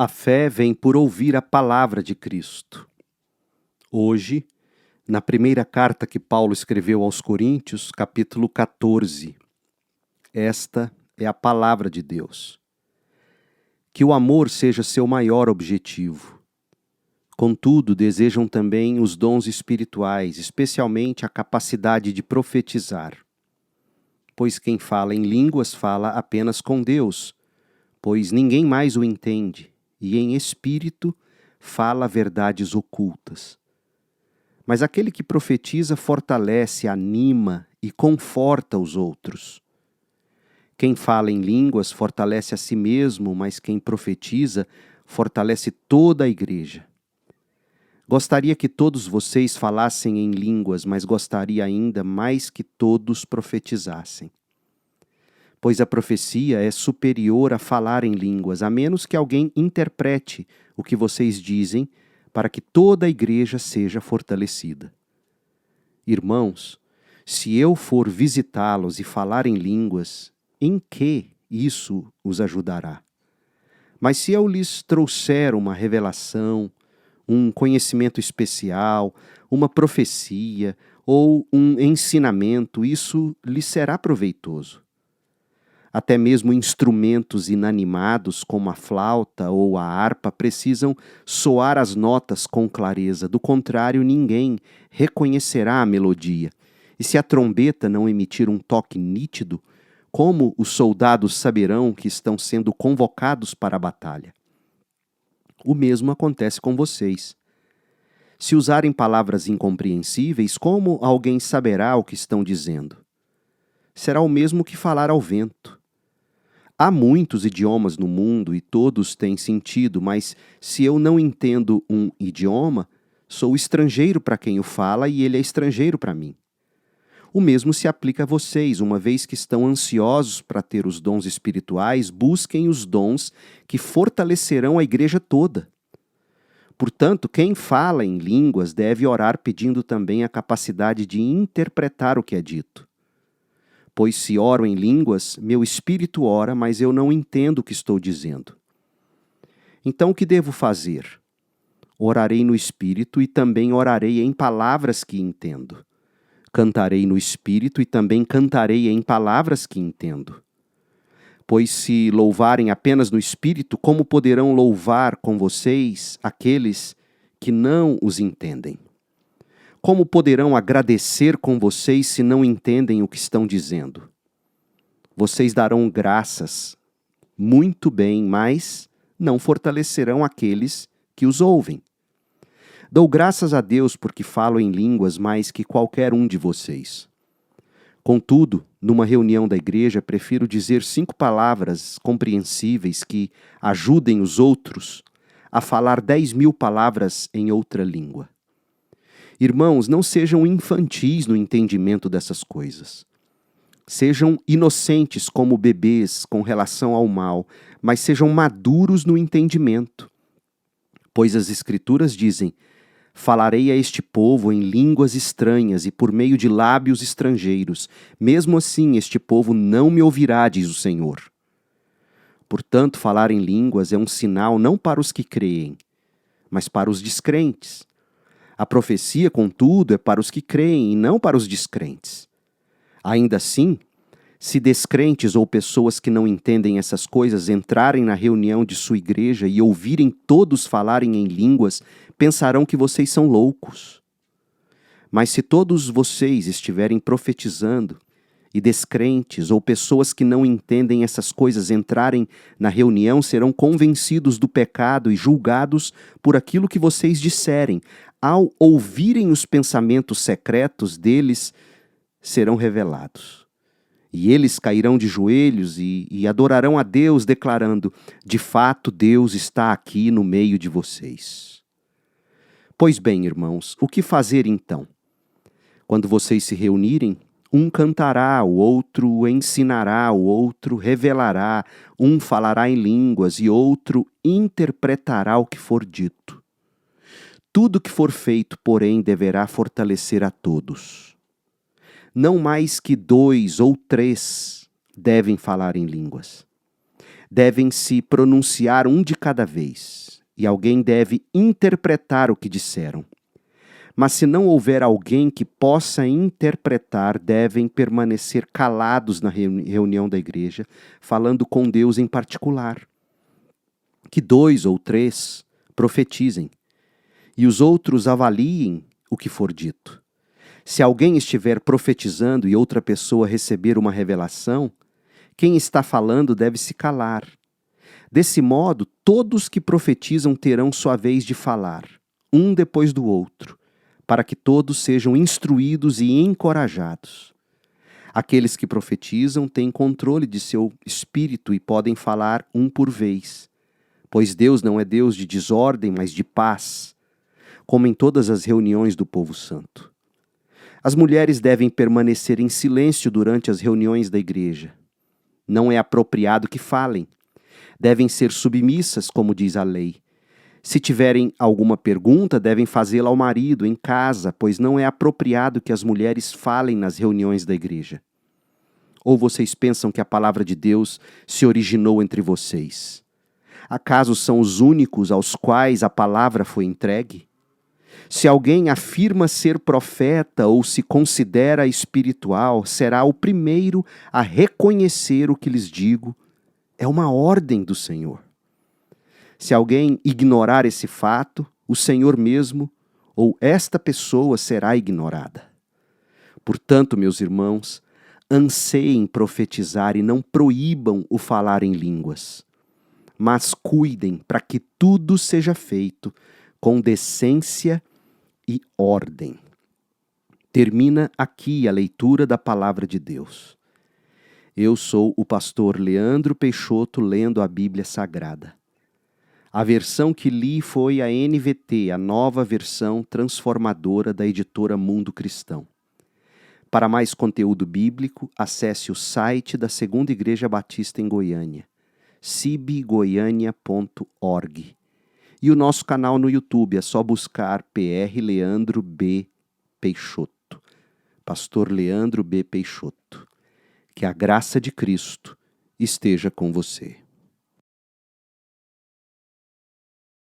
A fé vem por ouvir a palavra de Cristo. Hoje, na primeira carta que Paulo escreveu aos Coríntios, capítulo 14, esta é a palavra de Deus. Que o amor seja seu maior objetivo. Contudo, desejam também os dons espirituais, especialmente a capacidade de profetizar. Pois quem fala em línguas fala apenas com Deus, pois ninguém mais o entende, e em espírito fala verdades ocultas. Mas aquele que profetiza fortalece, anima e conforta os outros. Quem fala em línguas fortalece a si mesmo, mas quem profetiza fortalece toda a igreja. Gostaria que todos vocês falassem em línguas, mas gostaria ainda mais que todos profetizassem. Pois a profecia é superior a falar em línguas, a menos que alguém interprete o que vocês dizem, para que toda a igreja seja fortalecida. Irmãos, se eu for visitá-los e falar em línguas, em que isso os ajudará? Mas se eu lhes trouxer uma revelação, um conhecimento especial, uma profecia ou um ensinamento, isso lhes será proveitoso. Até mesmo instrumentos inanimados, como a flauta ou a harpa, precisam soar as notas com clareza. Do contrário, ninguém reconhecerá a melodia. E se a trombeta não emitir um toque nítido, como os soldados saberão que estão sendo convocados para a batalha? O mesmo acontece com vocês. Se usarem palavras incompreensíveis, como alguém saberá o que estão dizendo? Será o mesmo que falar ao vento. Há muitos idiomas no mundo e todos têm sentido, mas se eu não entendo um idioma, sou estrangeiro para quem o fala e ele é estrangeiro para mim. O mesmo se aplica a vocês, uma vez que estão ansiosos para ter os dons espirituais, busquem os dons que fortalecerão a igreja toda. Portanto, quem fala em línguas deve orar pedindo também a capacidade de interpretar o que é dito. Pois se oro em línguas, meu espírito ora, mas eu não entendo o que estou dizendo. Então o que devo fazer? Orarei no espírito e também orarei em palavras que entendo. Cantarei no espírito e também cantarei em palavras que entendo. Pois se louvarem apenas no espírito, como poderão louvar com vocês aqueles que não os entendem? Como poderão agradecer com vocês se não entendem o que estão dizendo? Vocês darão graças muito bem, mas não fortalecerão aqueles que os ouvem. Dou graças a Deus porque falo em línguas mais que qualquer um de vocês. Contudo, numa reunião da igreja, prefiro dizer 5 palavras compreensíveis que ajudem os outros a falar 10.000 palavras em outra língua. Irmãos, não sejam infantis no entendimento dessas coisas. Sejam inocentes como bebês com relação ao mal, mas sejam maduros no entendimento. Pois as Escrituras dizem: falarei a este povo em línguas estranhas e por meio de lábios estrangeiros. Mesmo assim, este povo não me ouvirá, diz o Senhor. Portanto, falar em línguas é um sinal não para os que creem, mas para os descrentes. A profecia, contudo, é para os que creem e não para os descrentes. Ainda assim, se descrentes ou pessoas que não entendem essas coisas entrarem na reunião de sua igreja e ouvirem todos falarem em línguas, pensarão que vocês são loucos. Mas se todos vocês estiverem profetizando e descrentes ou pessoas que não entendem essas coisas entrarem na reunião, serão convencidos do pecado e julgados por aquilo que vocês disserem. Ao ouvirem os pensamentos secretos deles, serão revelados. E eles cairão de joelhos e adorarão a Deus, declarando: de fato, Deus está aqui no meio de vocês. Pois bem, irmãos, o que fazer então? Quando vocês se reunirem, um cantará, o outro ensinará, o outro revelará, um falará em línguas e outro interpretará o que for dito. Tudo que for feito, porém, deverá fortalecer a todos. Não mais que 2 ou 3 devem falar em línguas. devem se pronunciar um de cada vez, e alguém deve interpretar o que disseram. Mas se não houver alguém que possa interpretar, devem permanecer calados na reunião da igreja, falando com Deus em particular. Que 2 ou 3 profetizem, e os outros avaliem o que for dito. Se alguém estiver profetizando e outra pessoa receber uma revelação, quem está falando deve se calar. Desse modo, todos que profetizam terão sua vez de falar, um depois do outro, para que todos sejam instruídos e encorajados. Aqueles que profetizam têm controle de seu espírito e podem falar um por vez, pois Deus não é Deus de desordem, mas de paz, como em todas as reuniões do povo santo. As mulheres devem permanecer em silêncio durante as reuniões da igreja. Não é apropriado que falem. Devem ser submissas, como diz a lei. Se tiverem alguma pergunta, devem fazê-la ao marido, em casa, pois não é apropriado que as mulheres falem nas reuniões da igreja. Ou vocês pensam que a palavra de Deus se originou entre vocês? Acaso são os únicos aos quais a palavra foi entregue? Se alguém afirma ser profeta ou se considera espiritual, será o primeiro a reconhecer o que lhes digo. É uma ordem do Senhor. Se alguém ignorar esse fato, o Senhor mesmo ou esta pessoa será ignorada. Portanto, meus irmãos, anseiem profetizar e não proíbam o falar em línguas. Mas cuidem para que tudo seja feito com decência e ordem. Termina aqui a leitura da palavra de Deus. Eu sou o pastor Leandro Peixoto lendo a Bíblia Sagrada. A versão que li foi a NVT, a nova versão transformadora da editora Mundo Cristão. Para mais conteúdo bíblico, acesse o site da Segunda Igreja Batista em Goiânia, cibgoiania.org. E o nosso canal no YouTube, é só buscar PR Leandro B. Peixoto. Pastor Leandro B. Peixoto. Que a graça de Cristo esteja com você.